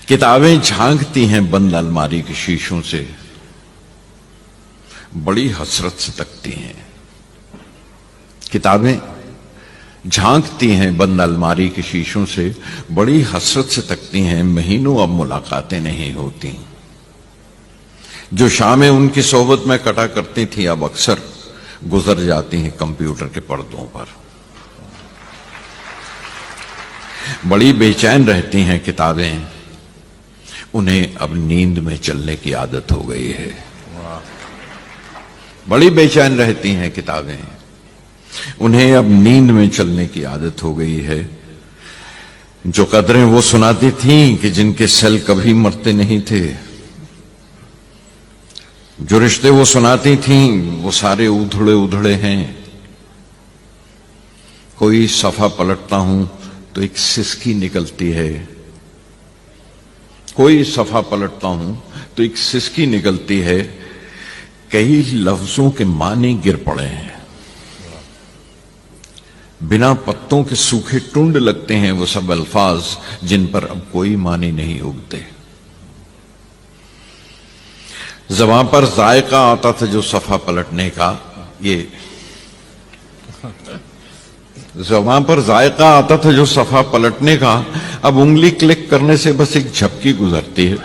किताबें झांकती हैं बंद अलमारी के शीशों से, बड़ी हसरत से तकती हैं। किताबें झांकती हैं बंद अलमारी के शीशों से, बड़ी हसरत से तकती हैं। महीनों अब मुलाकातें नहीं होती। जो शामें उनकी सोहबत में कटा करती थी अब अक्सर गुजर जाती हैं कंप्यूटर के पर्दों पर। बड़ी बेचैन रहती हैं किताबें, उन्हें अब नींद में चलने की आदत हो गई है। बड़ी बेचैन रहती हैं किताबें, उन्हें अब नींद में चलने की आदत हो गई है। जो कदरें वो सुनाती थीं कि जिनके सेल कभी मरते नहीं थे, जो रिश्ते वो सुनाती थीं वो सारे उधड़े उधड़े हैं। कोई सफा पलटता हूं तो एक सिसकी निकलती है, कोई सफा पलटता हूं तो एक सिसकी निकलती है। कई लफ्जों के माने गिर पड़े हैं, बिना पत्तों के सूखे टुंड लगते हैं वो सब अल्फाज जिन पर अब कोई माने नहीं उगते। ज़बान पर जायका आता था जो सफा पलटने का, ये ज़बान पर जायका आता था जो सफा पलटने का, अब उंगली क्लिक करने से बस एक झपकी गुजरती है।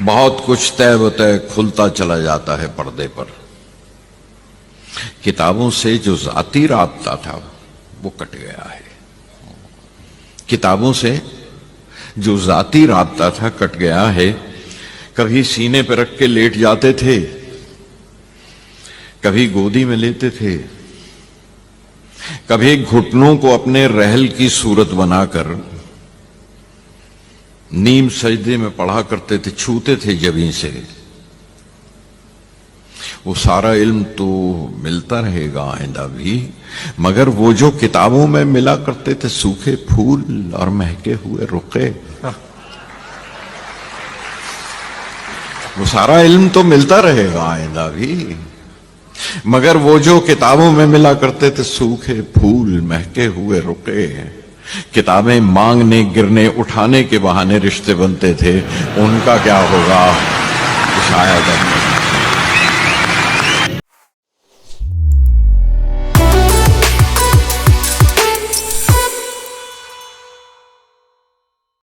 बहुत कुछ तय बतय खुलता चला जाता है पर्दे पर। किताबों से जो जाती राबता था वो कट गया है। किताबों से जो जाती राबता था कट गया है। कभी सीने पर रख के लेट जाते थे, कभी गोदी में लेते थे, कभी घुटनों को अपने रहल की सूरत बनाकर नीम सजदे में पढ़ा करते थे, छूते थे जबीं से। वो सारा इल्म तो मिलता रहेगा आइंदा भी, मगर वो जो किताबों में मिला करते थे सूखे फूल और महके हुए रुखे, वो सारा इल्म तो मिलता रहेगा आइंदा भी, मगर वो जो किताबों में मिला करते थे सूखे फूल महके हुए रुके। किताबें मांगने गिरने उठाने के बहाने रिश्ते बनते थे, उनका क्या होगा शायद